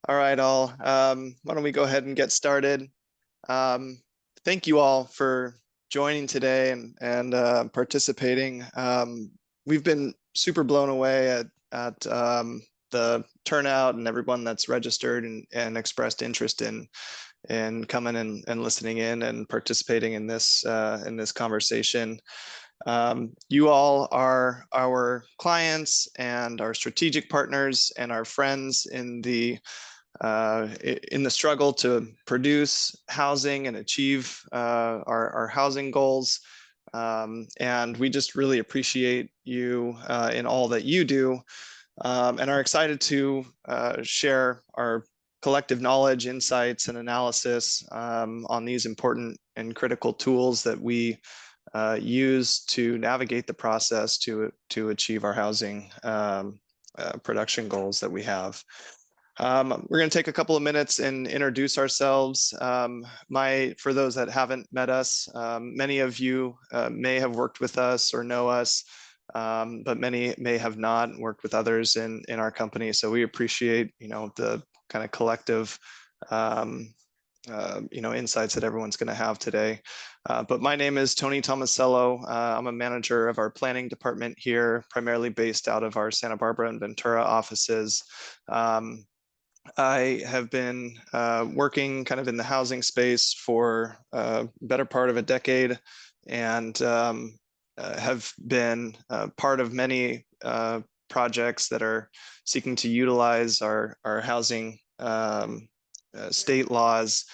All right, all. Why don't we go ahead and get started? Um, Thank you all for joining today and participating. We've been super blown away at the turnout and everyone that's registered and expressed interest in coming and listening in and participating in this conversation. You all are our clients and our strategic partners and our friends in the struggle to produce housing and achieve our housing goals. And we just really appreciate you in all that you do, and are excited to share our collective knowledge, insights, and analysis on these important and critical tools that we use to navigate the process to achieve our housing production goals that we have. We're going to take a couple of minutes and introduce ourselves. For those that haven't met us, many of you may have worked with us or know us, but many may have not worked with others in our company. So we appreciate, the kind of collective, insights that everyone's going to have today. But my name is Tony Tomasello. I'm a manager of our planning department here, primarily based out of our Santa Barbara and Ventura offices. I have been working kind of in the housing space for a better part of a decade, and have been part of many projects that are seeking to utilize our housing state laws,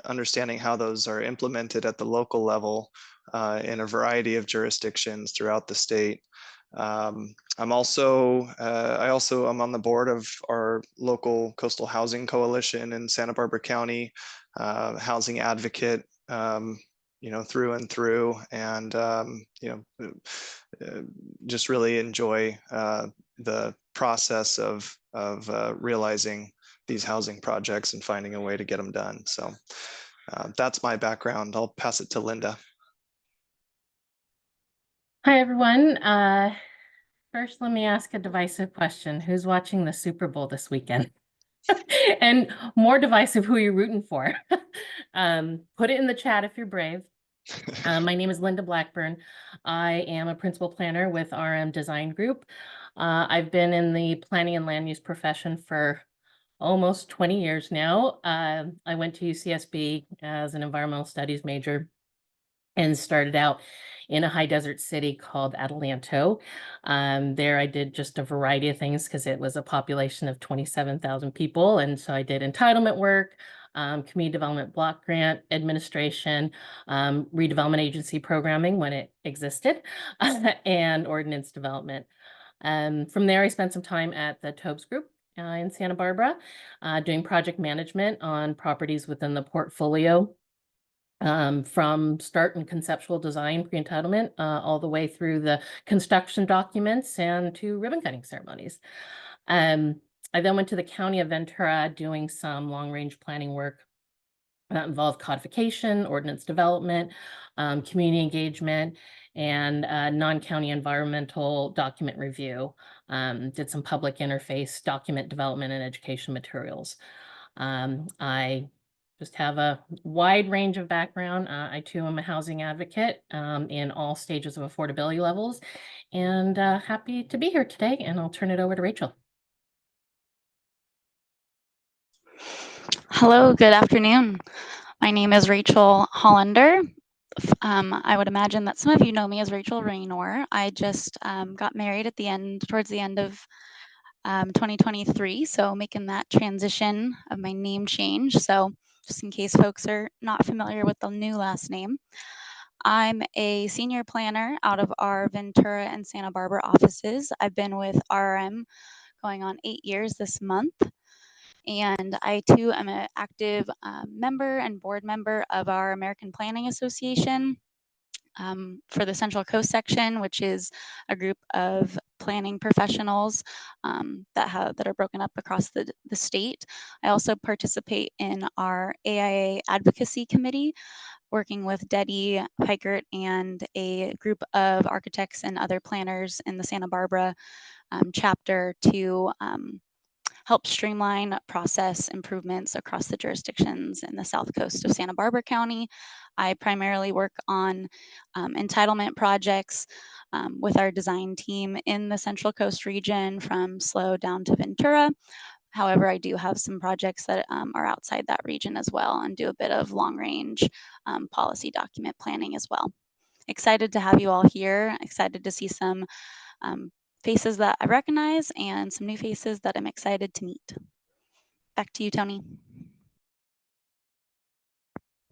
understanding how those are implemented at the local level in a variety of jurisdictions throughout the state. I also am on the board of our local coastal housing coalition in Santa Barbara County, housing advocate, through and through, and just really enjoy the process of realizing these housing projects and finding a way to get them done. So that's my background. I'll pass it to Linda. Hi, everyone. First, let me ask a divisive question. Who's watching the Super Bowl this weekend? And more divisive, who you're rooting for. Put it in the chat if you're brave. My name is Linda Blackburn. I am a principal planner with RRM Design Group. I've been in the planning and land use profession for almost 20 years now. I went to UCSB as an environmental studies major and started out in a high desert city called Adelanto. There I did just a variety of things because it was a population of 27,000 people. And so I did entitlement work, community development block grant administration, redevelopment agency programming when it existed, and ordinance development. From there, I spent some time at the Tobes Group in Santa Barbara, doing project management on properties within the portfolio. From start and conceptual design, pre-entitlement, all the way through the construction documents and to ribbon cutting ceremonies. I then went to the County of Ventura doing some long-range planning work that involved codification, ordinance development, community engagement, and non-county environmental document review. Did some public interface document development and education materials. I just have a wide range of background. I too am a housing advocate in all stages of affordability levels, and happy to be here today, and I'll turn it over to Rachel. Hello, good afternoon. My name is Rachel Hollander. I would imagine that some of you know me as Rachel Raynor. I just got married towards the end of 2023, so making that transition of my name change. So just in case folks are not familiar with the new last name, I'm a senior planner out of our Ventura and Santa Barbara offices. I've been with RRM going on 8 years this month. And I too am an active member and board member of our American Planning Association for the Central Coast section, which is a group of planning professionals that are broken up across the state. I also participate in our AIA Advocacy Committee, working with Deddy Pikert and a group of architects and other planners in the Santa Barbara chapter to help streamline process improvements across the jurisdictions in the south coast of Santa Barbara County. I primarily work on entitlement projects with our design team in the Central Coast region from SLO down to Ventura. However, I do have some projects that are outside that region as well and do a bit of long range policy document planning as well. Excited to have you all here. Excited to see some faces that I recognize and some new faces that I'm excited to meet. Back to you, Tony.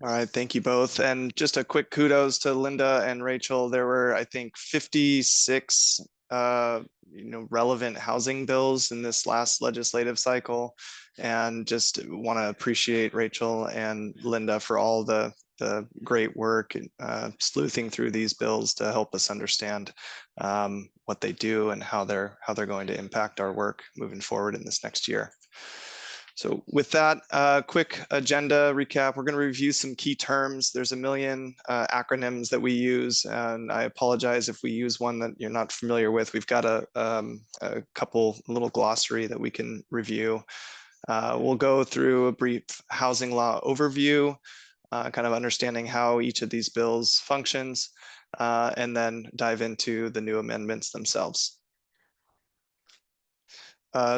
All right, thank you both. And just a quick kudos to Linda and Rachel. There were, I think, 56 relevant housing bills in this last legislative cycle. And just want to appreciate Rachel and Linda for all the great work sleuthing through these bills to help us understand what they do and how they're going to impact our work moving forward in this next year. So with that quick agenda recap, we're going to review some key terms. There's a million acronyms that we use, and I apologize if we use one that you're not familiar with. We've got a couple little glossary that we can review. We'll go through a brief housing law overview, kind of understanding how each of these bills functions, and then dive into the new amendments themselves.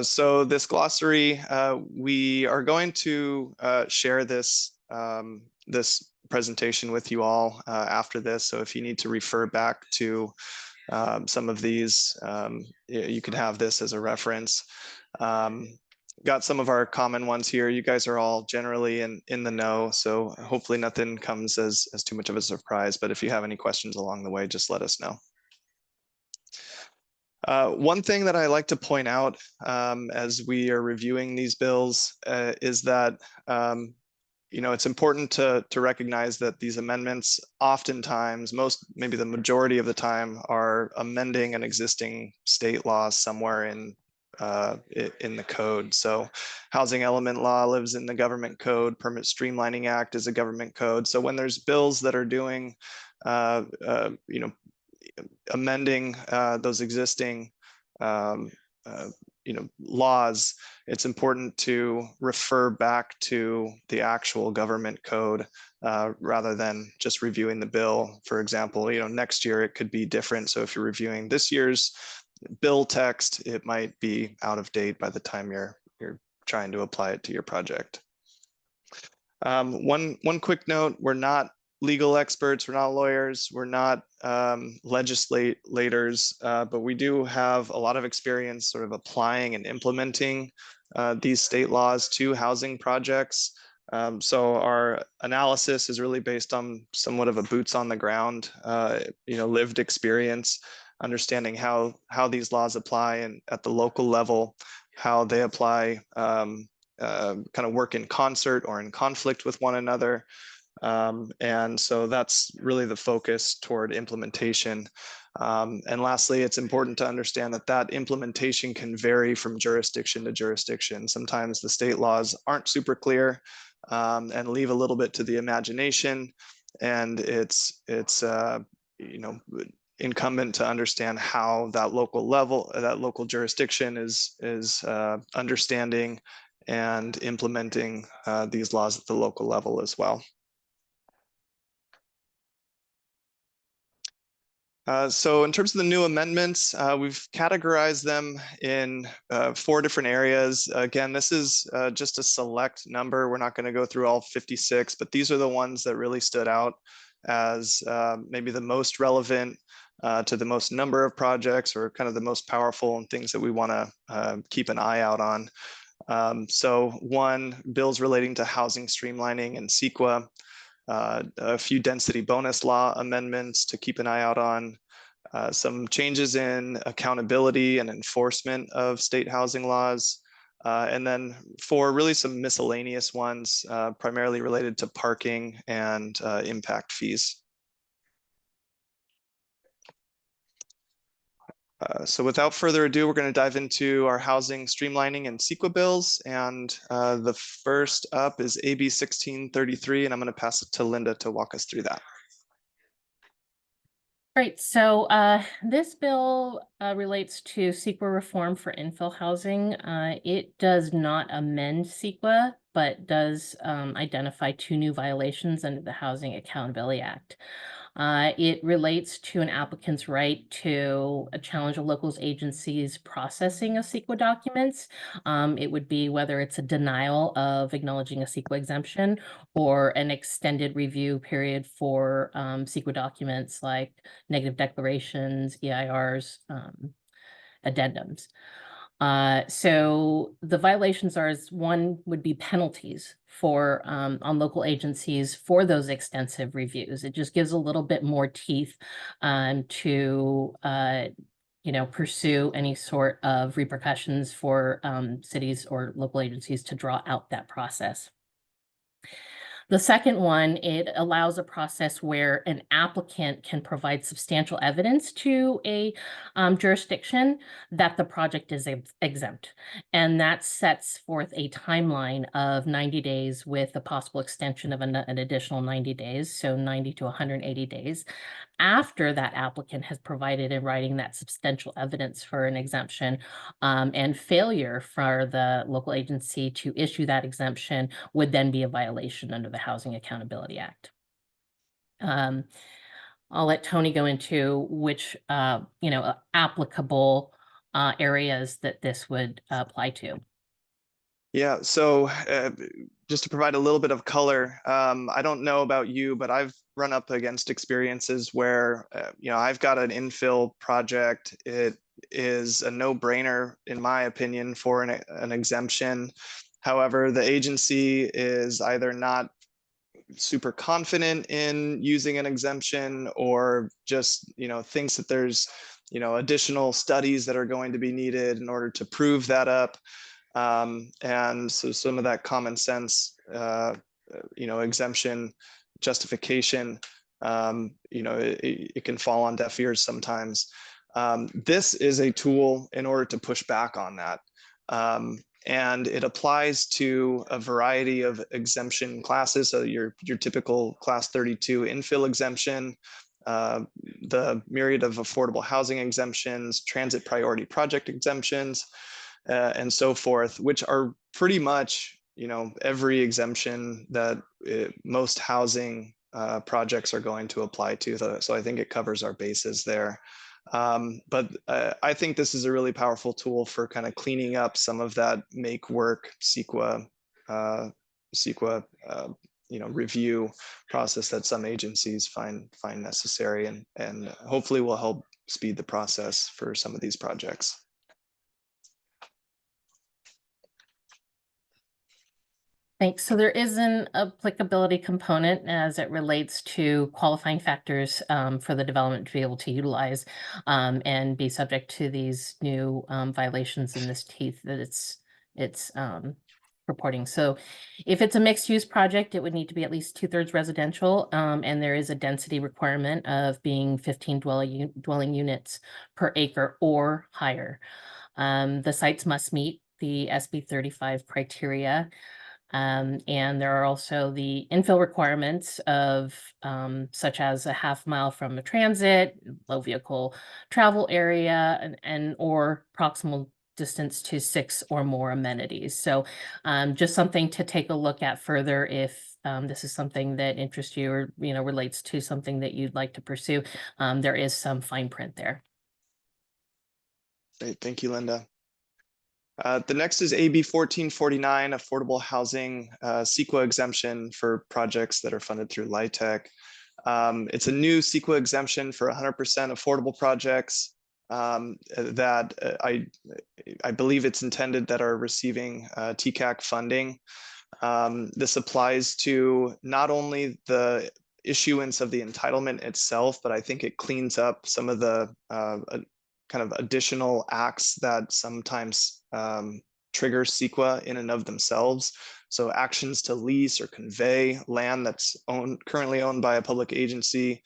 So this glossary, we are going to share this this presentation with you all after this. So if you need to refer back to some of these, you can have this as a reference. Got some of our common ones here. You guys are all generally in the know, so hopefully nothing comes as too much of a surprise. But if you have any questions along the way, just let us know. One thing that I like to point out as we are reviewing these bills is that it's important to recognize that these amendments oftentimes, maybe the majority of the time, are amending an existing state law somewhere in the code. So housing element law lives in the government code, Permit Streamlining Act is a government code. So when there's bills that are doing amending those existing laws, it's important to refer back to the actual government code rather than just reviewing the bill. For example, next year it could be different. So if you're reviewing this year's bill text, it might be out of date by the time you're trying to apply it to your project. One quick note: we're not legal experts, we're not lawyers, we're not legislators, but we do have a lot of experience sort of applying and implementing these state laws to housing projects. So our analysis is really based on somewhat of a boots on the ground, lived experience, understanding how these laws apply and at the local level, how they apply, kind of work in concert or in conflict with one another. And so that's really the focus toward implementation. And lastly, it's important to understand that implementation can vary from jurisdiction to jurisdiction. Sometimes the state laws aren't super clear and leave a little bit to the imagination. And it's incumbent to understand how that local level, that local jurisdiction is understanding and implementing these laws at the local level as well. So in terms of the new amendments, we've categorized them in 4 different areas. Again, this is just a select number. We're not going to go through all 56, but these are the ones that really stood out as maybe the most relevant to the most number of projects, or kind of the most powerful and things that we want to keep an eye out on. So 1, bills relating to housing streamlining and CEQA. A few density bonus law amendments to keep an eye out on, some changes in accountability and enforcement of state housing laws, and then 4 really some miscellaneous ones, primarily related to parking and impact fees. So without further ado, we're going to dive into our housing streamlining and CEQA bills. And the first up is AB 1633, and I'm going to pass it to Linda to walk us through that. Right, so this bill relates to CEQA reform for infill housing. It does not amend CEQA, but does identify two new violations under the Housing Accountability Act. It relates to an applicant's right to challenge a local agency's processing of CEQA documents. It would be whether it's a denial of acknowledging a CEQA exemption or an extended review period for CEQA documents like negative declarations, EIRs, addendums. So the violations are, one would be penalties for on local agencies for those extensive reviews. It just gives a little bit more teeth to pursue any sort of repercussions for cities or local agencies to draw out that process. The second one, it allows a process where an applicant can provide substantial evidence to a jurisdiction that the project is exempt. And that sets forth a timeline of 90 days with a possible extension of an additional 90 days, so 90 to 180 days, after that applicant has provided in writing that substantial evidence for an exemption, and failure for the local agency to issue that exemption would then be a violation under the Housing Accountability Act. I'll let Tony go into which, applicable areas that this would apply to. Yeah, so just to provide a little bit of color, I don't know about you, but I've run up against experiences where, I've got an infill project. It is a no-brainer, in my opinion, for an exemption. However, the agency is either not super confident in using an exemption or just, thinks that there's, additional studies that are going to be needed in order to prove that up. And so some of that common sense, exemption justification, it can fall on deaf ears sometimes. This is a tool in order to push back on that. And it applies to a variety of exemption classes. So your typical class 32 infill exemption, the myriad of affordable housing exemptions, transit priority project exemptions, and so forth, which are pretty much, every exemption that most housing projects are going to apply to. So I think it covers our bases there. But I think this is a really powerful tool for kind of cleaning up some of that make work CEQA review process that some agencies find necessary, and hopefully will help speed the process for some of these projects. Thanks. So there is an applicability component as it relates to qualifying factors for the development to be able to utilize and be subject to these new violations in this teeth that it's reporting. So if it's a mixed use project, it would need to be at least 2/3 residential, and there is a density requirement of being 15 dwelling units per acre or higher. The sites must meet the SB 35 criteria. And there are also the infill requirements of such as a half mile from a transit, low vehicle travel area, and or proximal distance to 6 or more amenities. So just something to take a look at further if this is something that interests you or relates to something that you'd like to pursue. There is some fine print there. Great, thank you, Linda. The next is AB 1449, Affordable Housing CEQA exemption for projects that are funded through LIHTC. It's a new CEQA exemption for 100% affordable projects that I believe it's intended that are receiving TCAC funding. This applies to not only the issuance of the entitlement itself, but I think it cleans up some of the kind of additional acts that sometimes trigger CEQA in and of themselves. So actions to lease or convey land that's currently owned by a public agency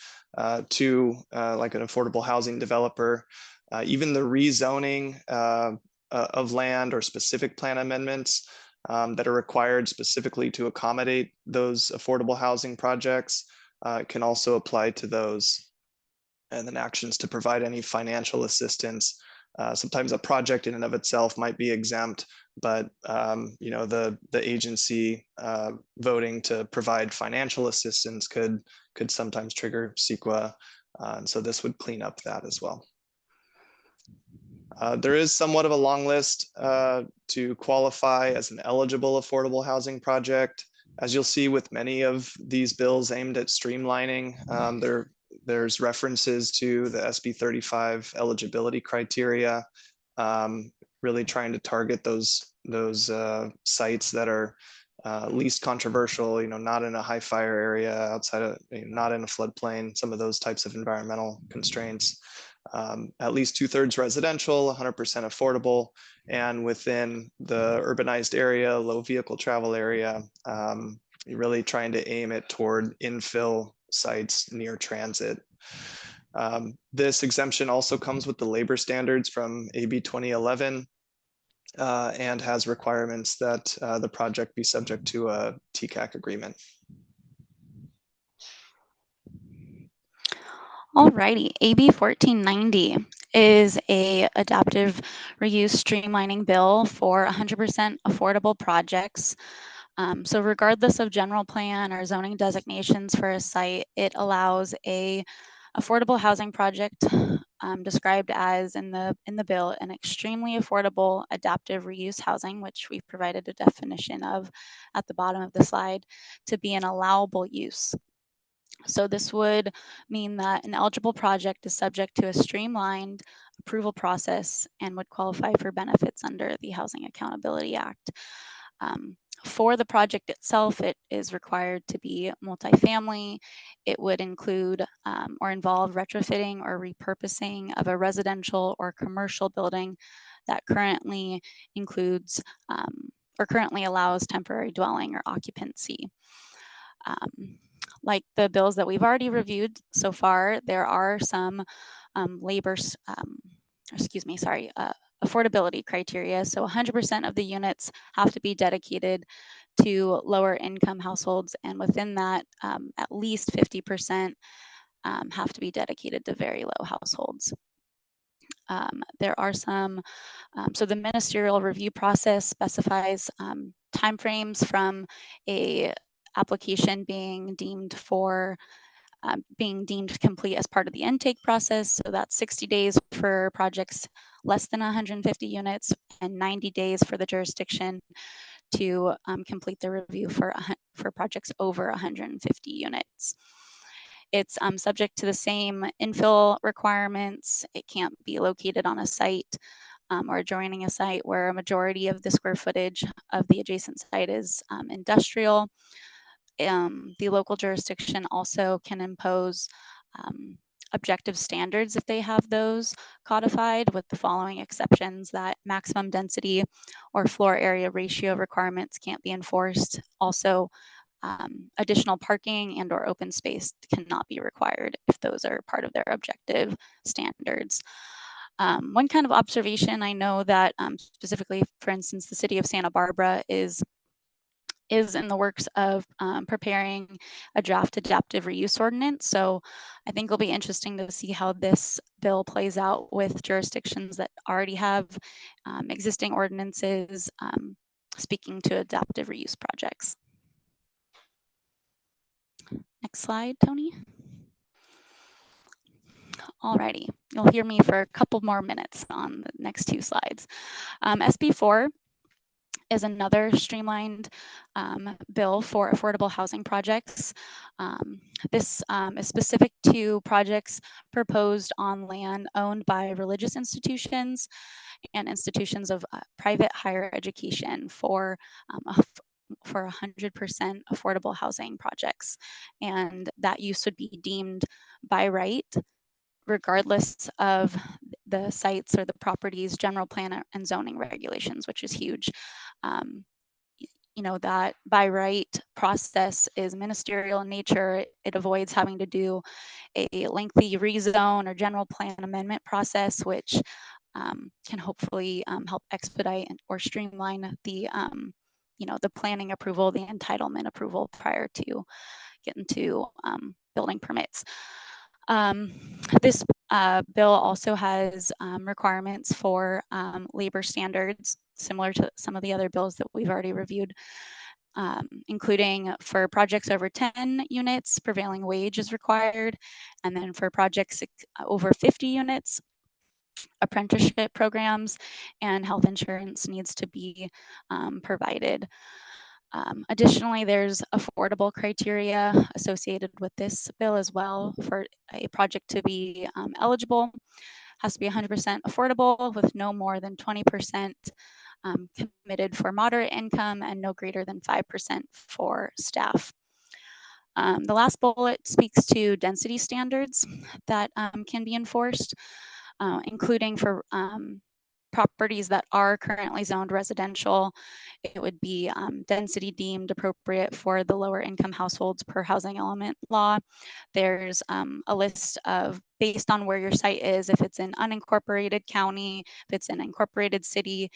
to like an affordable housing developer. Even the rezoning of land or specific plan amendments that are required specifically to accommodate those affordable housing projects can also apply to those. and then actions to provide any financial assistance. Sometimes a project in and of itself might be exempt, but the agency voting to provide financial assistance could sometimes trigger CEQA, and so this would clean up that as well. There is somewhat of a long list to qualify as an eligible affordable housing project. As you'll see with many of these bills aimed at streamlining, there's references to the SB 35 eligibility criteria, really trying to target those sites that are least controversial, not in a high fire area, outside of, not in a floodplain, some of those types of environmental constraints. At least 2/3 residential, 100% affordable, and within the urbanized area, low vehicle travel area, you're really trying to aim it toward infill sites near transit. This exemption also comes with the labor standards from AB 2011 and has requirements that the project be subject to a TCAC agreement. Alrighty, AB 1490 is a adaptive reuse streamlining bill for 100% affordable projects. So regardless of general plan or zoning designations for a site, it allows a affordable housing project described as in the bill an extremely affordable adaptive reuse housing, which we've provided a definition of at the bottom of the slide, to be an allowable use. So this would mean that an eligible project is subject to a streamlined approval process and would qualify for benefits under the Housing Accountability Act. For the project itself, it is required to be multifamily. It would include or involve retrofitting or repurposing of a residential or commercial building that currently includes or currently allows temporary dwelling or occupancy. Like the bills that we've already reviewed so far, there are some affordability criteria. So 100% of the units have to be dedicated to lower income households, and within that, at least 50% have to be dedicated to very low households. There are some, so the ministerial review process specifies timeframes from a application being deemed complete as part of the intake process. So that's 60 days for projects less than 150 units and 90 days for the jurisdiction to complete the review for projects over 150 units. It's subject to the same infill requirements. It can't be located on a site or adjoining a site where a majority of the square footage of the adjacent site is industrial. The local jurisdiction also can impose objective standards if they have those codified, with the following exceptions: that maximum density or floor area ratio requirements can't be enforced. Also, additional parking and or open space cannot be required if those are part of their objective standards. One kind of observation, I know that specifically, for instance, the city of Santa Barbara is in the works of preparing a draft adaptive reuse ordinance. So I think it'll be interesting to see how this bill plays out with jurisdictions that already have existing ordinances speaking to adaptive reuse projects. Next slide, Tony. Alrighty, you'll hear me for a couple more minutes on the next two slides. SB 4 is another streamlined bill for affordable housing projects. This is specific to projects proposed on land owned by religious institutions and institutions of private higher education for 100% affordable housing projects. And that use would be deemed by right, regardless of the sites or the property's general plan and zoning regulations, which is huge. That by right process is ministerial in nature. It avoids having to do a lengthy rezone or general plan amendment process, which can hopefully help expedite or streamline the the planning approval, the entitlement approval prior to getting to building permits. This bill also has requirements for labor standards, similar to some of the other bills that we've already reviewed, including for projects over 10 units, prevailing wage is required. And then for projects over 50 units, apprenticeship programs and health insurance needs to be provided. Additionally, there's affordable criteria associated with this bill as well. For a project to be eligible, has to be 100% affordable with no more than 20% committed for moderate income and no greater than 5% for staff. The last bullet speaks to density standards that can be enforced, including for properties that are currently zoned residential. It would be density deemed appropriate for the lower income households per housing element law. There's a list of, based on where your site is, if it's in unincorporated county, if it's in incorporated city,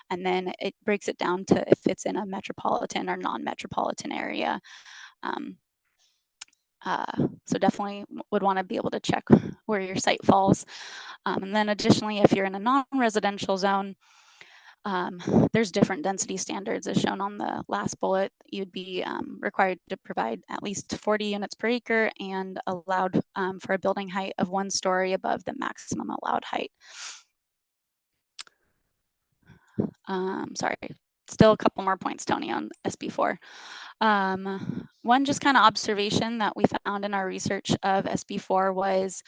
and then it breaks it down to if it's in a metropolitan or non-metropolitan area. So definitely would want to be able to check where your site falls. And then additionally, if you're in a non-residential zone, there's different density standards as shown on the last bullet. You'd be required to provide at least 40 units per acre and allowed for a building height of 1 story above the maximum allowed height. Sorry, still a couple more points, Tony, on SB4. One just kind of observation that we found in our research of SB4 was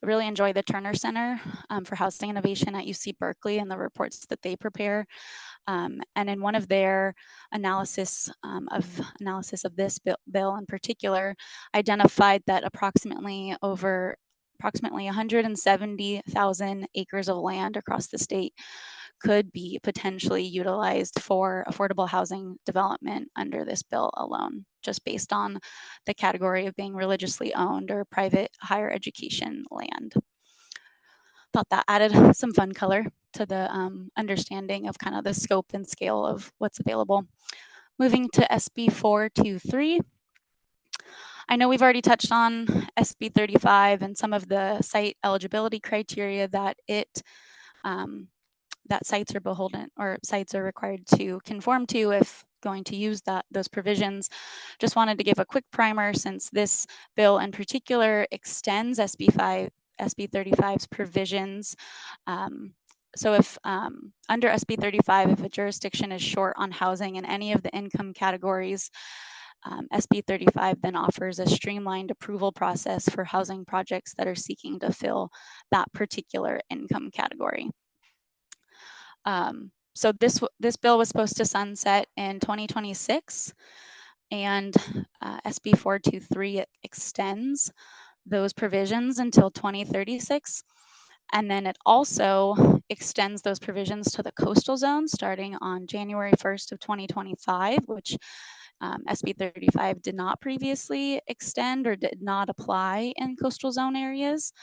really enjoy the Turner Center for Housing Innovation at UC Berkeley and the reports that they prepare. And in one of their analysis of this bill in particular, identified that approximately 170,000 acres of land across the state could be potentially utilized for affordable housing development under this bill alone, just based on the category of being religiously owned or private higher education land. Thought that added some fun color to the understanding of kind of the scope and scale of what's available. Moving to SB 423. I know we've already touched on SB 35 and some of the site eligibility criteria that that sites are beholden, or sites are required to conform to if going to use those provisions. Just wanted to give a quick primer, since this bill in particular extends SB 35's provisions. So if under SB 35, if a jurisdiction is short on housing in any of the income categories, SB 35 then offers a streamlined approval process for housing projects that are seeking to fill that particular income category. So this bill was supposed to sunset in 2026, and SB 423 extends those provisions until 2036. And then it also extends those provisions to the coastal zone starting on January 1st of 2025, which SB 35 did not previously extend or did not apply in coastal zone areas.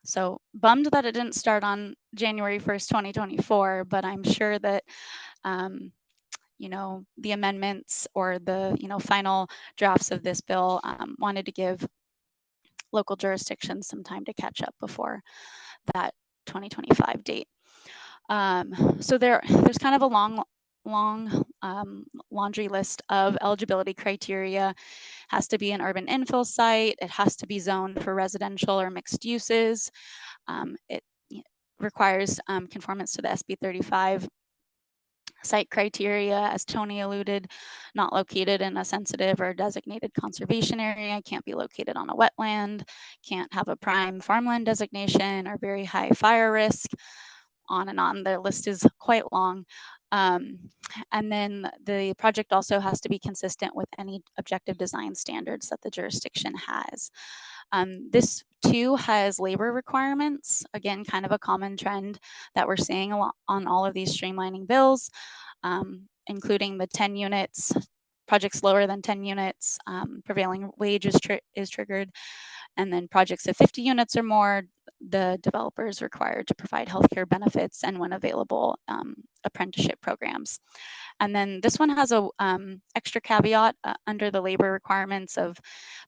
So bummed that it didn't start on January 1st, 2024, but I'm sure that, you know, the amendments or the, you know, final drafts of this bill wanted to give local jurisdictions some time to catch up before that 2025 date. So there's kind of a long laundry list of eligibility criteria. Has to be an urban infill site. It has to be zoned for residential or mixed uses. It requires conformance to the SB 35 site criteria, as Tony alluded, not located in a sensitive or designated conservation area, can't be located on a wetland, can't have a prime farmland designation or very high fire risk. On and on, the list is quite long. And then the project also has to be consistent with any objective design standards that the jurisdiction has. This too has labor requirements, again, kind of a common trend that we're seeing a lot on all of these streamlining bills, including the 10 units, projects lower than 10 units, prevailing wage is triggered, And then projects of 50 units or more, the developer is required to provide healthcare benefits and, when available, apprenticeship programs. And then this one has a extra caveat under the labor requirements of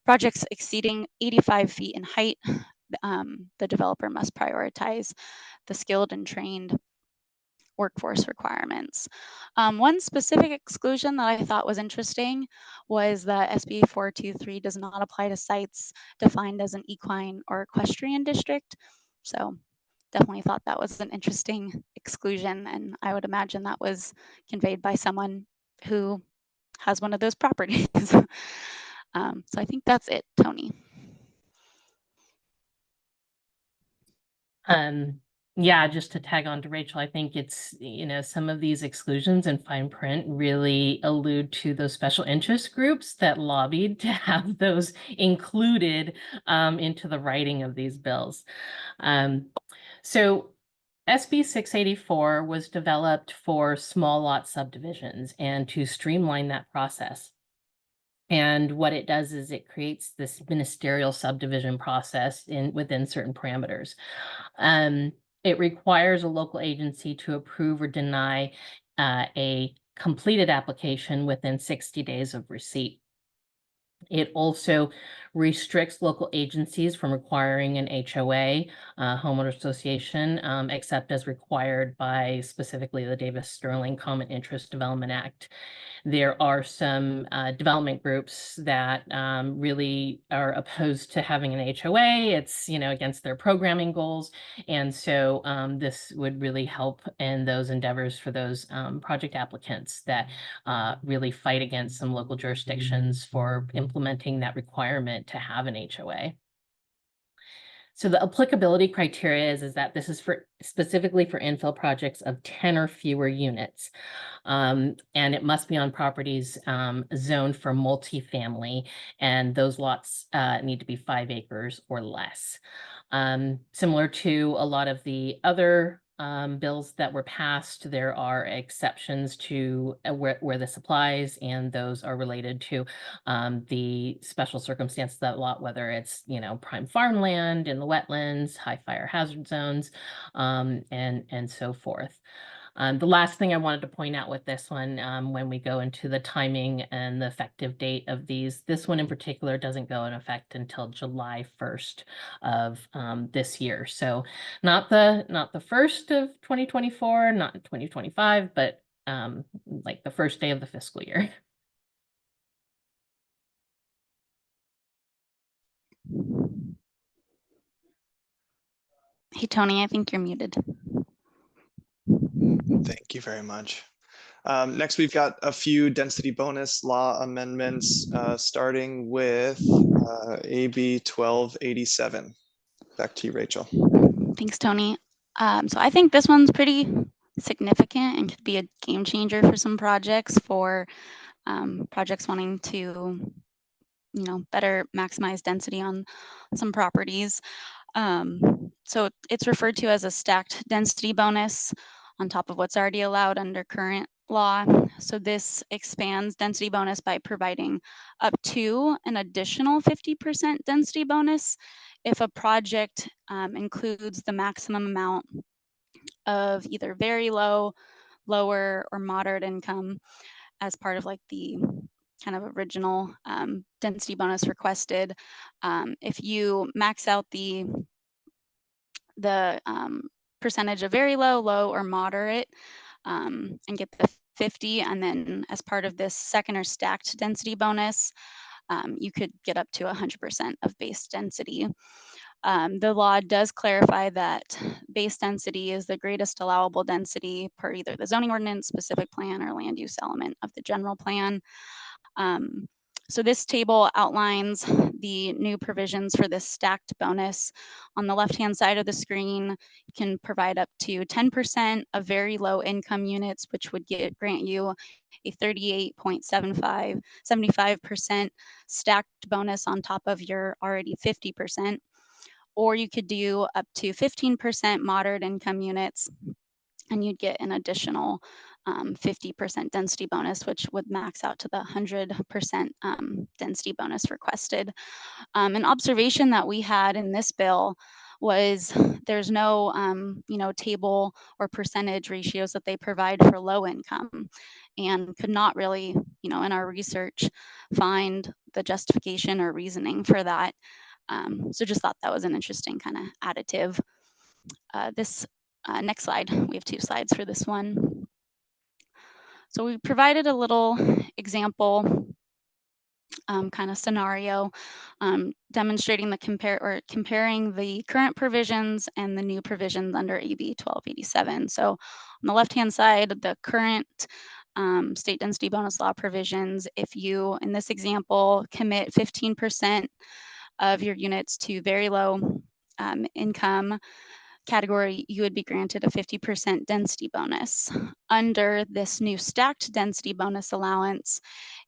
projects exceeding 85 feet in height. The developer must prioritize the skilled and trained workforce requirements. One specific exclusion that I thought was interesting was that SB 423 does not apply to sites defined as an equine or equestrian district. So definitely thought that was an interesting exclusion, and I would imagine that was conveyed by someone who has one of those properties. So I think that's it, Tony. Yeah, just to tag on to Rachel, I think it's, some of these exclusions in fine print really allude to those special interest groups that lobbied to have those included into the writing of these bills. So SB 684 was developed for small lot subdivisions and to streamline that process. And what it does is it creates this ministerial subdivision process within certain parameters. It requires a local agency to approve or deny a completed application within 60 days of receipt. It also restricts local agencies from requiring an HOA, homeowner association, except as required by specifically the Davis-Sterling Common Interest Development Act. There are some development groups that really are opposed to having an HOA. It's, against their programming goals. And so this would really help in those endeavors for those project applicants that really fight against some local jurisdictions for implementing that requirement to have an HOA. So the applicability criteria is that this is specifically for infill projects of 10 or fewer units. And it must be on properties zoned for multifamily, and those lots need to be 5 acres or less. Similar to a lot of the other bills that were passed, there are exceptions to where this applies, and those are related to the special circumstances of that lot, whether it's, prime farmland in the wetlands, high fire hazard zones, and so forth. The last thing I wanted to point out with this one, when we go into the timing and the effective date of these, this one in particular doesn't go in effect until July 1st of this year. So not the 1st of 2024, not 2025, but like the first day of the fiscal year. Hey, Tony, I think you're muted. Thank you very much. Next, we've got a few density bonus law amendments, starting with AB 1287. Back to you, Rachel. Thanks, Tony. So I think this one's pretty significant and could be a game changer for some projects, for projects wanting to, better maximize density on some properties. So it's referred to as a stacked density bonus on top of what's already allowed under current law. So this expands density bonus by providing up to an additional 50% density bonus if a project includes the maximum amount of either very low, lower, or moderate income as part of like the kind of original density bonus requested. If you max out the percentage of very low, low, or moderate, and get the 50, and then as part of this second or stacked density bonus, you could get up to 100% of base density. The law does clarify that base density is the greatest allowable density per either the zoning ordinance, specific plan, or land use element of the general plan. So this table outlines the new provisions for this stacked bonus. On the left-hand side of the screen, you can provide up to 10% of very low income units, which would grant you a 75% stacked bonus on top of your already 50%. Or you could do up to 15% moderate income units, and you'd get an additional 50% density bonus, which would max out to the 100% density bonus requested. An observation that we had in this bill was there's no table or percentage ratios that they provide for low income, and could not really, in our research, find the justification or reasoning for that. So just thought that was an interesting kind of additive. This next slide, we have 2 slides for this one. So we provided a little example kind of scenario, demonstrating comparing the current provisions and the new provisions under AB 1287. So on the left-hand side, the current state density bonus law provisions, if you, in this example, commit 15% of your units to very low income category, you would be granted a 50% density bonus. Under this new stacked density bonus allowance,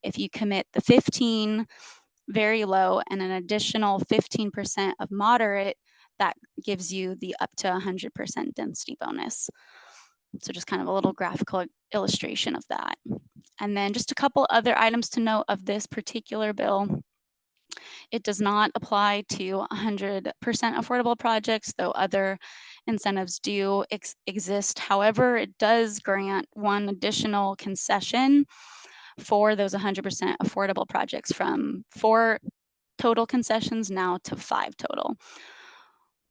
if you commit the 15 very low and an additional 15% of moderate, that gives you the up to 100% density bonus. So just kind of a little graphical illustration of that. And then just a couple other items to note of this particular bill. It does not apply to 100% affordable projects, though other incentives do exist. However, it does grant one additional concession for those 100% affordable projects, from 4 total concessions now to 5 total,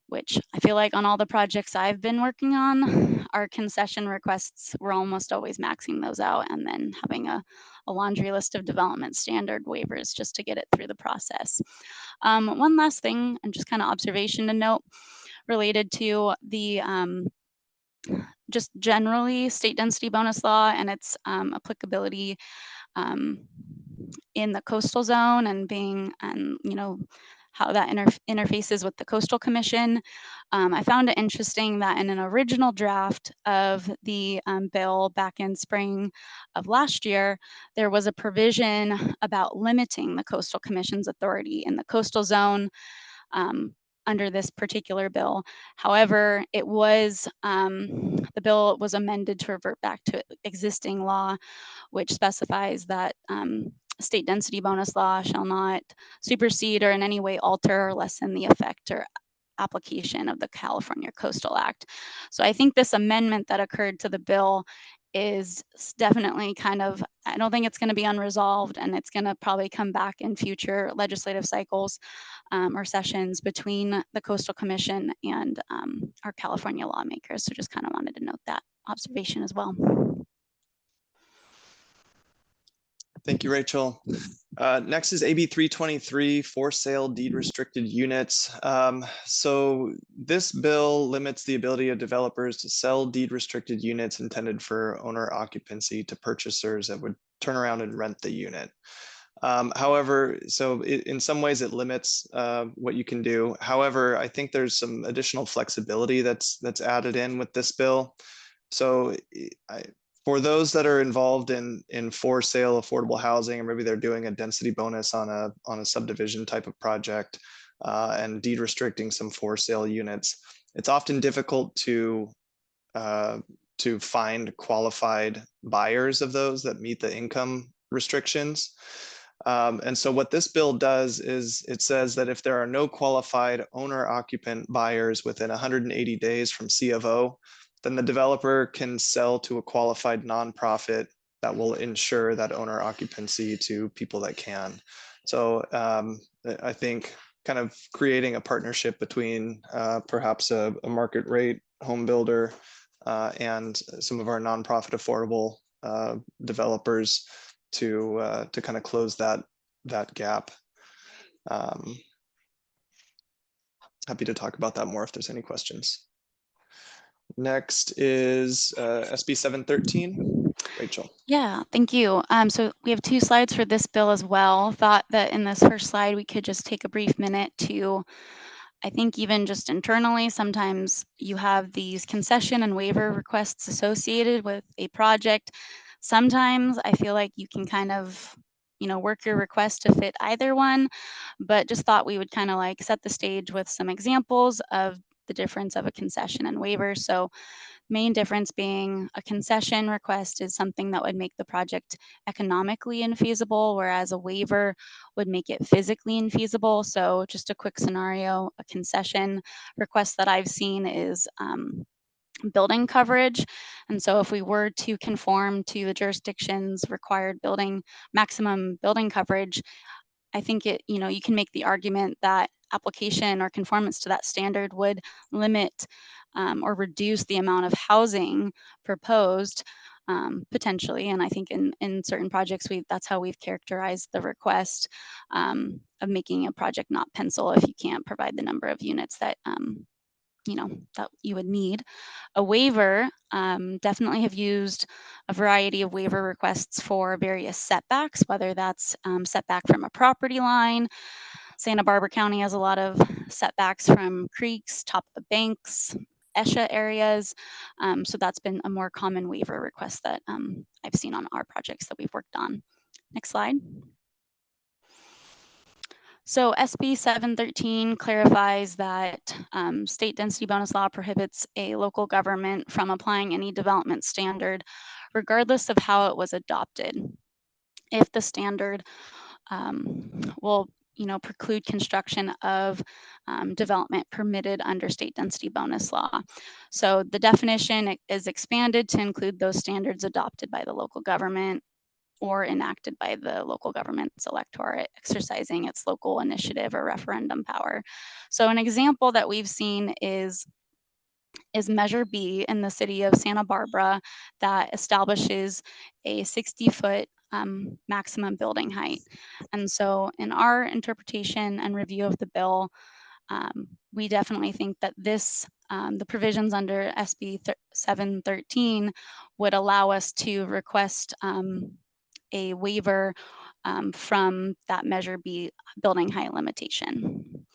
which I feel like on all the projects I've been working on, our concession requests, we're almost always maxing those out and then having a laundry list of development standard waivers just to get it through the process. One last thing, and just kind of observation to note related to the just generally state density bonus law and its applicability in the coastal zone, and being, how that interfaces with the Coastal Commission. I found it interesting that in an original draft of the bill back in spring of last year, there was a provision about limiting the Coastal Commission's authority in the coastal zone under this particular bill. However, the bill was amended to revert back to existing law, which specifies that state density bonus law shall not supersede or in any way alter or lessen the effect or application of the California Coastal Act. So I think this amendment that occurred to the bill is definitely kind of, I don't think it's going to be unresolved, and it's going to probably come back in future legislative cycles or sessions between the Coastal Commission and our California lawmakers. So just kind of wanted to note that observation as well. Thank you, Rachel. Next is AB 323, for sale deed restricted units. So this bill limits the ability of developers to sell deed restricted units intended for owner occupancy to purchasers that would turn around and rent the unit. However, so in some ways it limits what you can do. However, I think there's some additional flexibility that's added in with this bill. So for those that are involved in for sale affordable housing, or maybe they're doing a density bonus on a subdivision type of project and deed restricting some for sale units, it's often difficult to find qualified buyers of those that meet the income restrictions. And so what this bill does is it says that if there are no qualified owner occupant buyers within 180 days from C of O, then the developer can sell to a qualified nonprofit that will ensure that owner occupancy to people that can. So I think kind of creating a partnership between perhaps a market rate home builder and some of our nonprofit affordable developers to kind of close that gap. Happy to talk about that more if there's any questions. Next is SB 713. Rachel. Yeah, thank you. So we have 2 slides for this bill as well. Thought that in this first slide, we could just take a brief minute to, I think even just internally, sometimes you have these concession and waiver requests associated with a project. Sometimes I feel like you can kind of, work your request to fit either one, but just thought we would kind of like set the stage with some examples of the difference of a concession and waiver. So Main difference being a concession request is something that would make the project economically infeasible, whereas a waiver would make it physically infeasible. So just a quick scenario, a concession request that I've seen is building coverage. And so if we were to conform to the jurisdiction's required maximum building coverage, I think you can make the argument that application or conformance to that standard would limit or reduce the amount of housing proposed potentially. And I think in certain projects, that's how we've characterized the request of making a project not pencil if you can't provide the number of units that that you would need. A waiver, definitely have used a variety of waiver requests for various setbacks, whether that's setback from a property line. Santa Barbara County has a lot of setbacks from creeks, top of banks, ESHA areas. So that's been a more common waiver request that I've seen on our projects that we've worked on. Next slide. So SB 713 clarifies that state density bonus law prohibits a local government from applying any development standard, regardless of how it was adopted. If the standard will preclude construction of development permitted under state density bonus law. So the definition is expanded to include those standards adopted by the local government or enacted by the local government's electorate exercising its local initiative or referendum power. So an example that we've seen is Measure B in the city of Santa Barbara that establishes a 60-foot maximum building height. And so in our interpretation and review of the bill, we definitely think that the provisions under SB 713 would allow us to request a waiver from that Measure B building height limitation.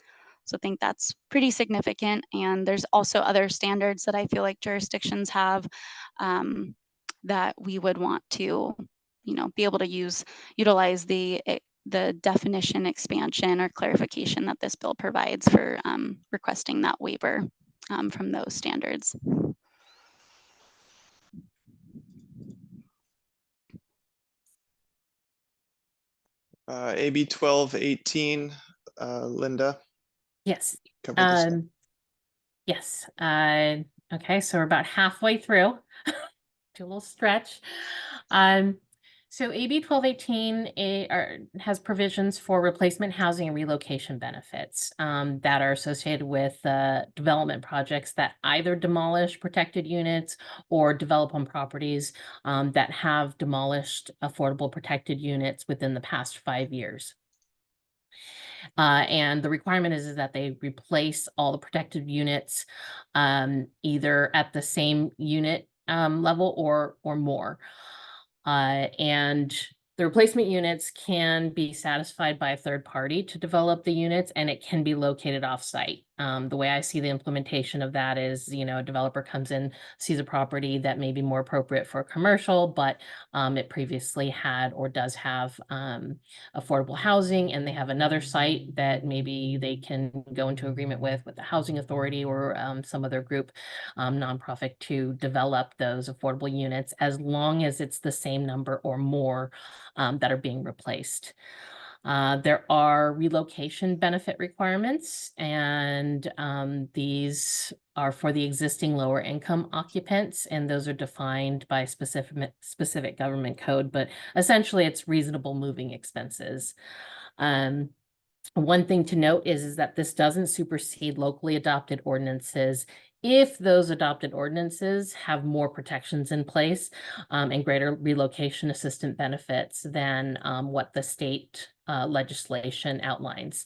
So I think that's pretty significant. And there's also other standards that I feel like jurisdictions have that we would want to, be able to utilize the definition expansion or clarification that this bill provides for requesting that waiver from those standards. AB 1218, Linda. Yes. Cover this one. Yes. Okay, so we're about halfway through. Do a little stretch. So AB 1218 has provisions for replacement housing and relocation benefits that are associated with development projects that either demolish protected units or develop on properties that have demolished affordable protected units within the past 5 years. And the requirement is that they replace all the protected units either at the same unit level or more. And the replacement units can be satisfied by a third party to develop the units, and it can be located off-site. The way I see the implementation of that is, a developer comes in, sees a property that may be more appropriate for commercial, but it previously had or does have affordable housing, and they have another site that maybe they can go into agreement with the housing authority or some other group, nonprofit, to develop those affordable units as long as it's the same number or more that are being replaced. There are relocation benefit requirements, and these are for the existing lower income occupants, and those are defined by specific government code, but essentially it's reasonable moving expenses. One thing to note is that this doesn't supersede locally adopted ordinances if those adopted ordinances have more protections in place and greater relocation assistance benefits than what the state legislation outlines.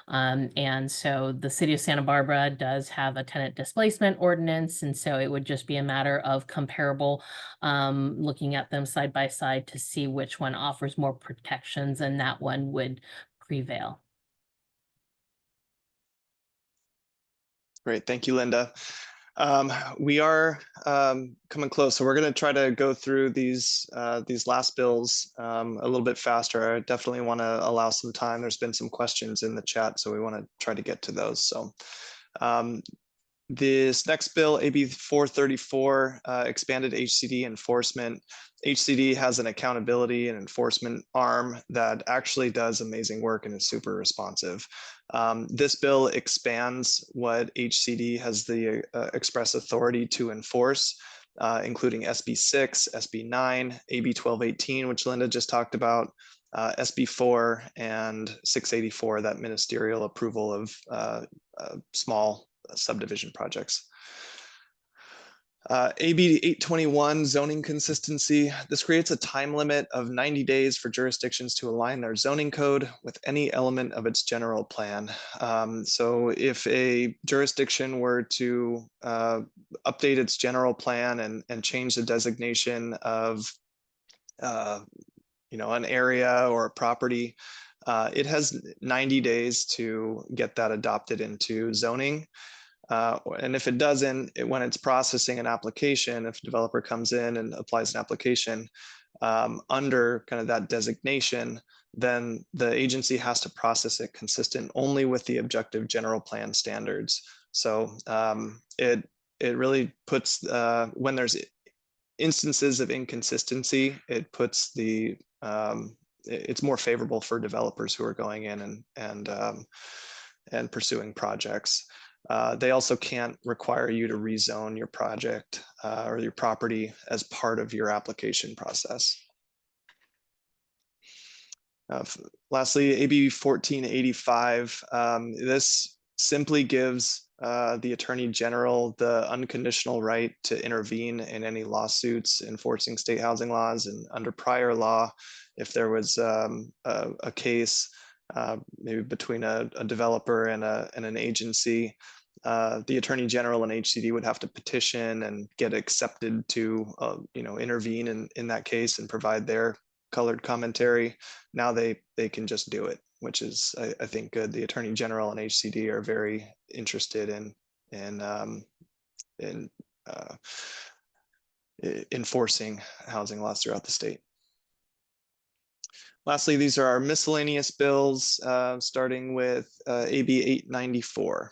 And so the city of Santa Barbara does have a tenant displacement ordinance, and so it would just be a matter of comparable looking at them side by side to see which one offers more protections, and that one would prevail. Great, thank you, Linda. We are coming close, so we're going to try to go through these last bills a little bit faster. I definitely want to allow some time. There's been some questions in the chat, so we want to try to get to those. So This next bill, AB 434, expanded HCD enforcement. HCD has an accountability and enforcement arm that actually does amazing work and is super responsive. This bill expands what HCD has the express authority to enforce, including SB 6, SB 9, AB 1218, which Linda just talked about, SB 4, and 684, that ministerial approval of small subdivision projects. AB 821, zoning consistency. This creates a time limit of 90 days for jurisdictions to align their zoning code with any element of its general plan. So if a jurisdiction were to update its general plan and change the designation of an area or a property, it has 90 days to get that adopted into zoning. And if it doesn't, when it's processing an application, if a developer comes in and applies an application under kind of that designation, then the agency has to process it consistent only with the objective general plan standards. So it really puts, when there's instances of inconsistency, it puts the, it's more favorable for developers who are going in and pursuing projects. They also can't require you to rezone your project or your property as part of your application process. Lastly, AB 1485. This simply gives the Attorney General the unconditional right to intervene in any lawsuits enforcing state housing laws. And under prior law, if there was a case maybe between a developer and an agency, the Attorney General and HCD would have to petition and get accepted to intervene in that case and provide their colored commentary. Now they can just do it, which is, I think, good. The Attorney General and HCD are very interested in enforcing housing laws throughout the state. Lastly, these are our miscellaneous bills, starting with AB 894.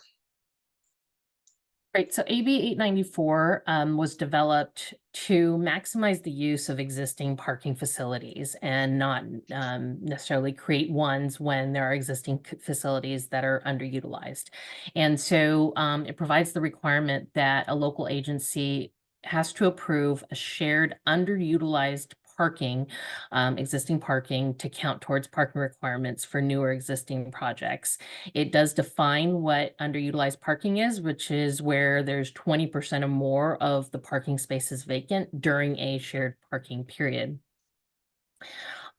Right, so AB 894 was developed to maximize the use of existing parking facilities and not necessarily create ones when there are existing facilities that are underutilized. And so it provides the requirement that a local agency has to approve a shared underutilized parking, existing parking, to count towards parking requirements for new or existing projects. It does define what underutilized parking is, which is where there's 20% or more of the parking spaces vacant during a shared parking period.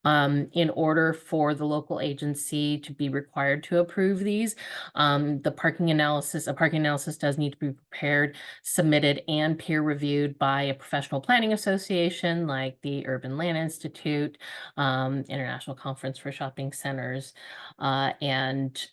In order for the local agency to be required to approve these, a parking analysis does need to be prepared, submitted, and peer reviewed by a professional planning association like the Urban Land Institute, International Conference for Shopping Centers, and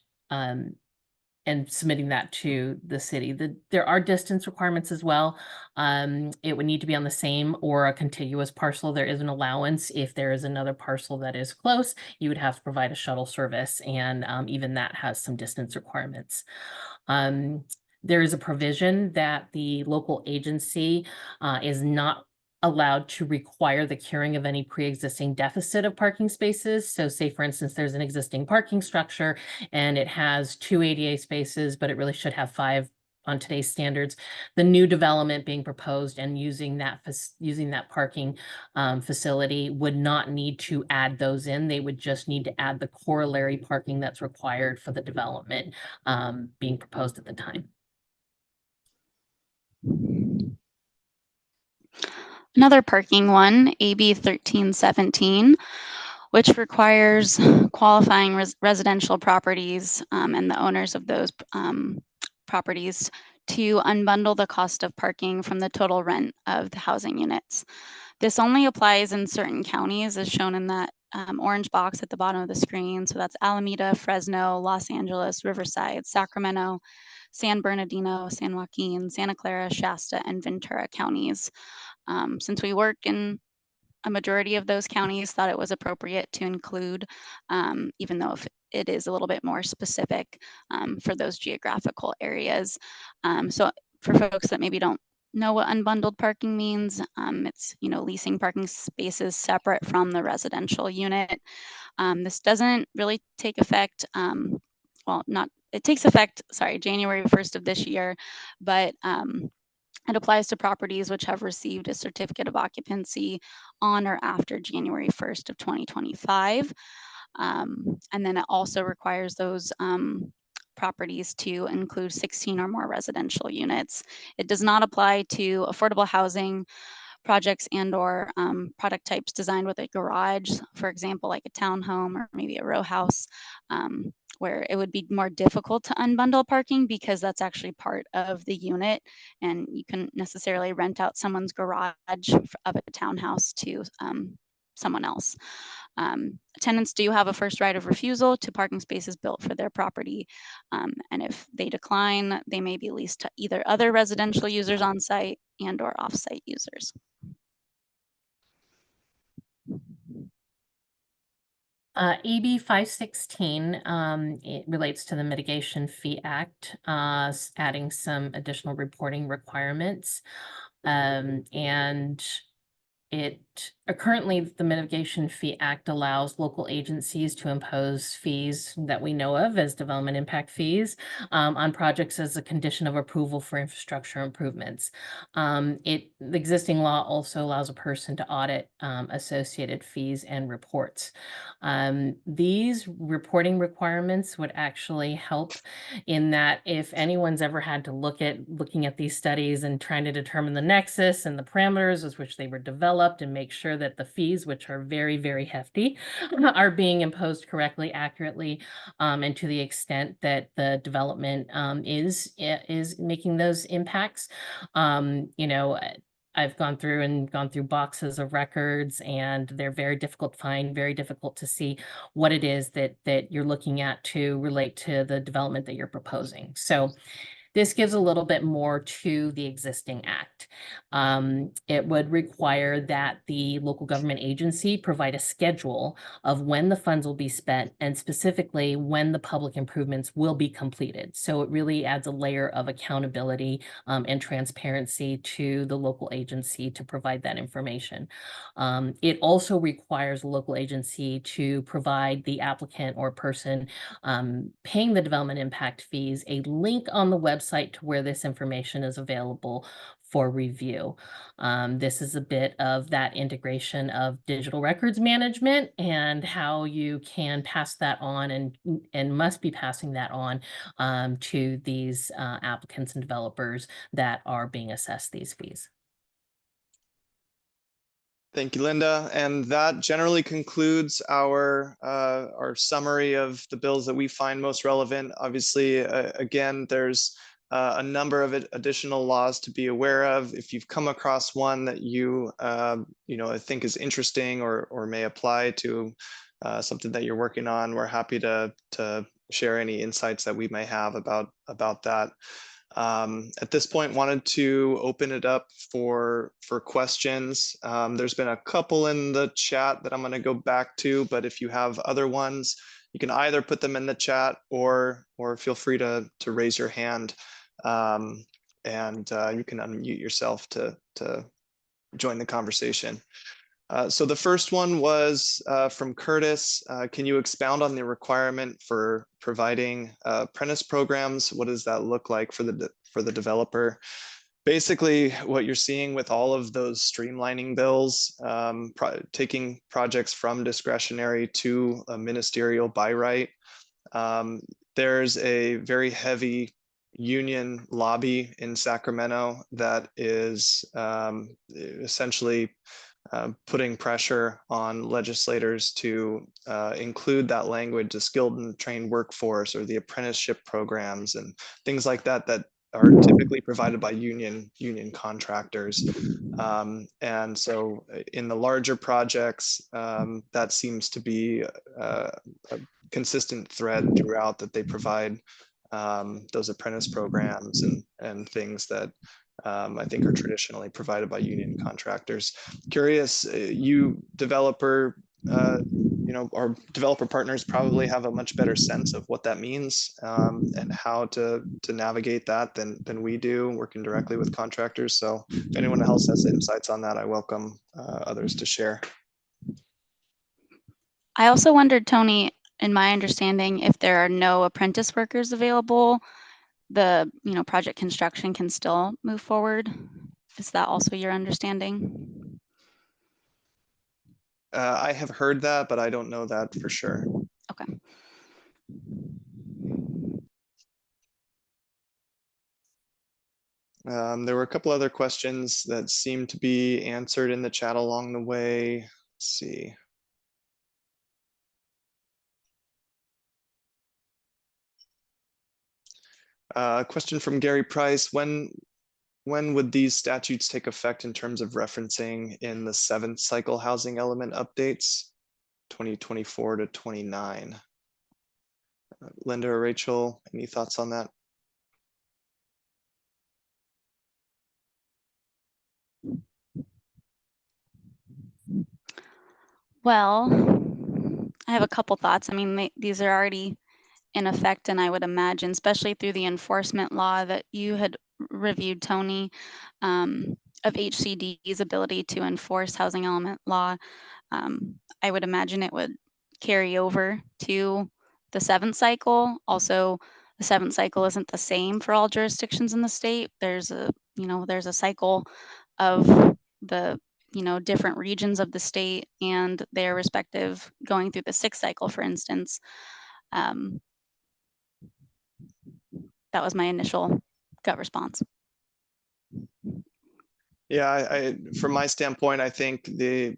submitting that to the city. There are distance requirements as well. It would need to be on the same or a contiguous parcel. There is an allowance if there is another parcel that is close. You would have to provide a shuttle service, and even that has some distance requirements. There is a provision that the local agency is not allowed to require the curing of any pre-existing deficit of parking spaces. So say, for instance, there's an existing parking structure and it has 2 ADA spaces, but it really should have 5 on today's standards. The new development being proposed and using that parking facility would not need to add those in. They would just need to add the corollary parking that's required for the development being proposed at the time. Another parking one, AB 1317, which requires qualifying residential properties and the owners of those properties to unbundle the cost of parking from the total rent of the housing units. This only applies in certain counties, as shown in that orange box at the bottom of the screen. So that's Alameda, Fresno, Los Angeles, Riverside, Sacramento, San Bernardino, San Joaquin, Santa Clara, Shasta, and Ventura counties. Since we work in a majority of those counties, thought it was appropriate to include, even though if it is a little bit more specific for those geographical areas. So for folks that maybe don't know what unbundled parking means, it's, you know, leasing parking spaces separate from the residential unit. This doesn't really take effect, well, not, it takes effect, sorry, January 1st of this year, but it applies to properties which have received a certificate of occupancy on or after January 1st of 2025. And then it also requires those properties to include 16 or more residential units. It does not apply to affordable housing projects and or product types designed with a garage, for example, like a townhome or maybe a row house, where it would be more difficult to unbundle parking because that's actually part of the unit, and you can necessarily rent out someone's garage of a townhouse to someone else. Tenants do have a first right of refusal to parking spaces built for their property. And if they decline, they may be leased to either other residential users on site and or off-site users. AB 516, it relates to the Mitigation Fee Act, adding some additional reporting requirements. And it currently, the Mitigation Fee Act allows local agencies to impose fees that we know of as development impact fees on projects as a condition of approval for infrastructure improvements. The existing law also allows a person to audit associated fees and reports. These reporting requirements would actually help in that if anyone's ever had to looking at these studies and trying to determine the nexus and the parameters with which they were developed and make sure that the fees, which are very, very hefty, are being imposed correctly, accurately, and to the extent that the development is making those impacts. You know, I've gone through boxes of records, and they're very difficult to find, very difficult to see what it is that you're looking at to relate to the development that you're proposing. So this gives a little bit more to the existing act. It would require that the local government agency provide a schedule of when the funds will be spent and specifically when the public improvements will be completed. So it really adds a layer of accountability and transparency to the local agency to provide that information. It also requires a local agency to provide the applicant or person paying the development impact fees a link on the website to where this information is available for review. This is a bit of that integration of digital records management and how you can pass that on and must be passing that on to these applicants and developers that are being assessed these fees. Thank you, Linda. And that generally concludes our summary of the bills that we find most relevant. Obviously, again, there's a number of additional laws to be aware of. If you've come across one that you think is interesting or may apply to something that you're working on, we're happy to share any insights that we may have about that. At this point, wanted to open it up for questions. There's been a couple in the chat that I'm going to go back to, but if you have other ones, you can either put them in the chat or feel free to raise your hand, and you can unmute yourself to join the conversation. So the first one was from Curtis. Can you expound on the requirement for providing apprentice programs? What does that look like for the developer? Basically, what you're seeing with all of those streamlining bills, taking projects from discretionary to a ministerial by right, there's a very heavy union lobby in Sacramento that is essentially putting pressure on legislators to include that language, the skilled and trained workforce or the apprenticeship programs and things like that that are typically provided by union contractors. And so in the larger projects, that seems to be a consistent thread throughout, that they provide those apprentice programs and things that I think are traditionally provided by union contractors. Curious, you developer, our developer partners probably have a much better sense of what that means, and how to navigate that than we do, working directly with contractors. So if anyone else has insights on that, I welcome others to share. I also wondered, Tony, in my understanding, if there are no apprentice workers available, the project construction can still move forward. Is that also your understanding? I have heard that, but I don't know that for sure. Okay. There were a couple other questions that seemed to be answered in the chat along the way. Let's see. A question from Gary Price. When would these statutes take effect in terms of referencing in the 7th cycle housing element updates, 2024 to 29? Linda or Rachel, any thoughts on that? Well, I have a couple thoughts. I mean, these are already in effect, and I would imagine, especially through the enforcement law that you had reviewed, Tony, of HCD's ability to enforce housing element law. I would imagine it would carry over to the 7th cycle. Also, the 7th cycle isn't the same for all jurisdictions in the state. There's a cycle of the different regions of the state and their respective going through the 6th cycle, for instance. That was my initial gut response. Yeah, from my standpoint, I think they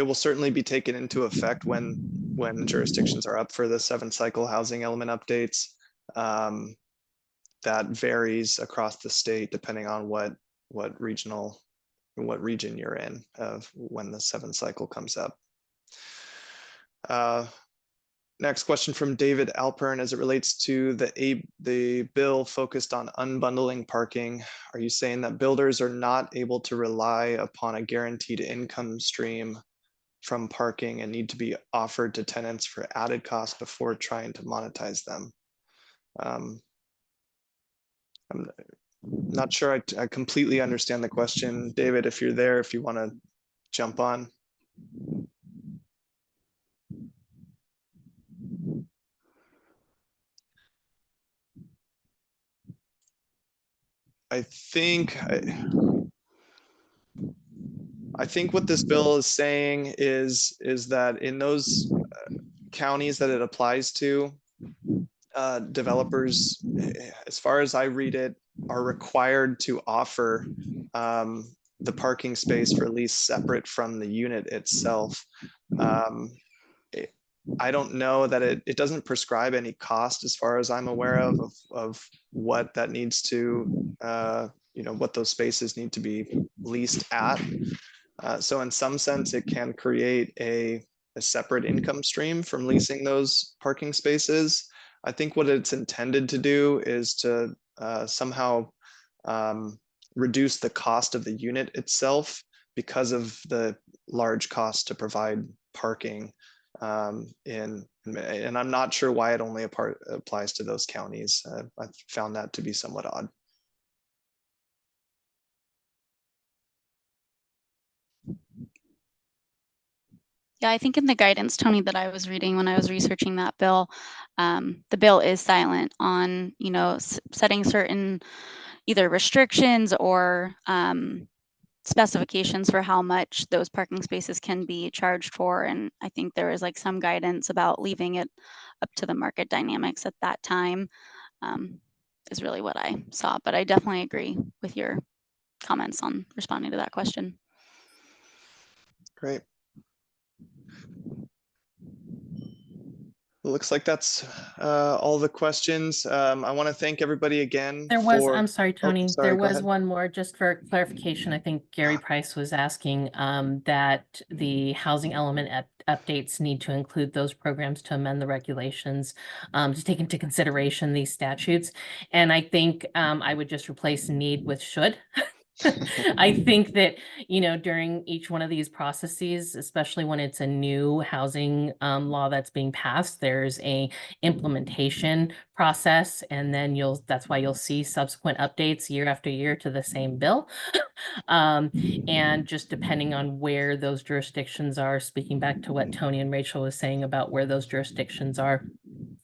will certainly be taken into effect when jurisdictions are up for the 7th cycle housing element updates. That varies across the state depending on what region you're in of when the 7th cycle comes up. Next question from David Alpern, as it relates to the bill focused on unbundling parking. Are you saying that builders are not able to rely upon a guaranteed income stream from parking and need to be offered to tenants for added costs before trying to monetize them? I'm not sure I completely understand the question. David, if you're there, if you want to jump on. I think what this bill is saying is that in those counties that it applies to, developers, as far as I read it, are required to offer the parking space for lease separate from the unit itself. I don't know that it doesn't prescribe any cost as far as I'm aware of what that needs to, what those spaces need to be leased at. So in some sense, it can create a separate income stream from leasing those parking spaces. I think what it's intended to do is to somehow reduce the cost of the unit itself because of the large cost to provide parking. And I'm not sure why it only applies to those counties. I found that to be somewhat odd. Yeah, I think in the guidance, Tony, that I was reading when I was researching that bill, the bill is silent on, setting certain either restrictions or specifications for how much those parking spaces can be charged for. And I think there is like some guidance about leaving it up to the market dynamics at that time, is really what I saw. But I definitely agree with your comments on responding to that question. Great. It looks like that's all the questions. I want to thank everybody again. I'm sorry, Tony, sorry, there go was ahead. one more just for clarification. I think Gary Price was asking that the housing element updates need to include those programs to amend the regulations to take into consideration these statutes. And I think I would just replace need with should. I think that, during each one of these processes, especially when it's a new housing law that's being passed, there's a implementation process, and then that's why you'll see subsequent updates year after year to the same bill. And just depending on where those jurisdictions are, speaking back to what Tony and Rachel was saying about where those jurisdictions are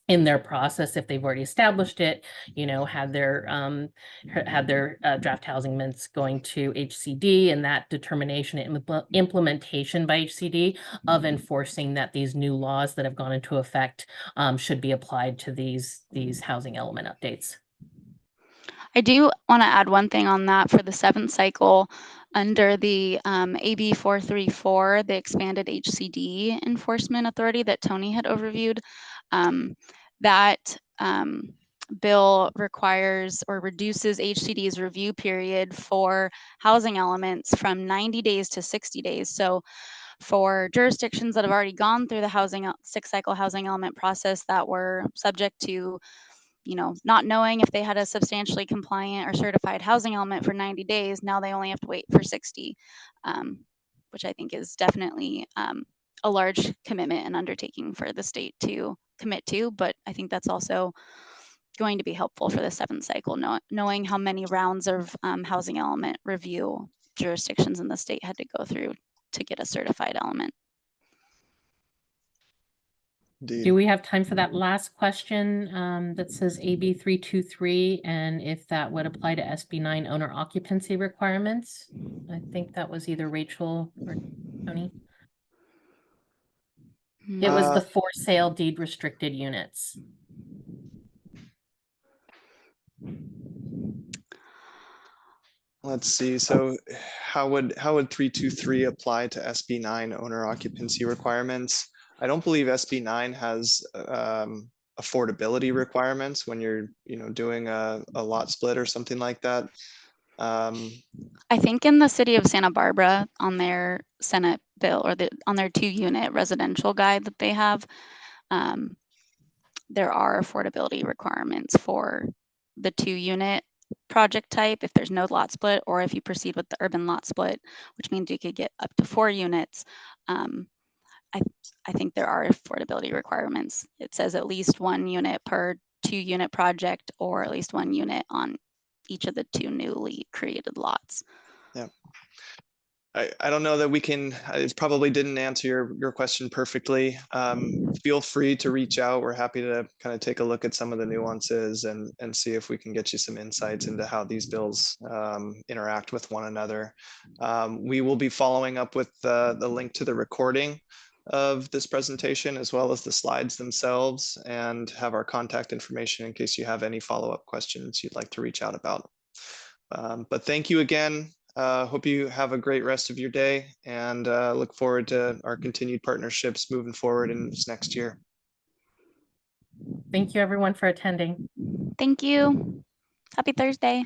in their process, if they've already established it, had their draft housing mints going to HCD, and that determination and implementation by HCD of enforcing that these new laws that have gone into effect should be applied to these housing element updates. I do want to add one thing on that for the 7th cycle. Under the AB 434, the expanded HCD enforcement authority that Tony had overviewed, that bill requires or reduces HCD's review period for housing elements from 90 days to 60 days. So for jurisdictions that have already gone through the 6th cycle housing element process that were subject to not knowing if they had a substantially compliant or certified housing element for 90 days, now they only have to wait for 60, which I think is definitely a large commitment and undertaking for the state to commit to. But I think that's also going to be helpful for the 7th cycle, knowing how many rounds of housing element review jurisdictions in the state had to go through to get a certified element. Do we have time for that last question that says AB 323, and if that would apply to SB 9 owner occupancy requirements? I think that was either Rachel or Tony. It was the for sale deed restricted units. Let's see. So how would 323 apply to SB 9 owner occupancy requirements? I don't believe SB 9 has affordability requirements when you're doing a lot split or something like that. I think in the city of Santa Barbara, on their Senate bill or on their 2-unit residential guide that they have, there are affordability requirements for the 2-unit project type if there's no lot split, or if you proceed with the urban lot split, which means you could get up to 4 units. I think there are affordability requirements. It says at least 1 unit per 2-unit project, or at least 1 unit on each of the 2 newly created lots. Yeah. I don't know that we can, it probably didn't answer your question perfectly. Feel free to reach out. We're happy to kind of take a look at some of the nuances and see if we can get you some insights into how these bills interact with one another. We will be following up with the link to the recording of this presentation, as well as the slides themselves, and have our contact information in case you have any follow-up questions you'd like to reach out about. But thank you again. Hope you have a great rest of your day, and look forward to our continued partnerships moving forward in this next year. Thank you everyone for attending. Thank you. Happy Thursday.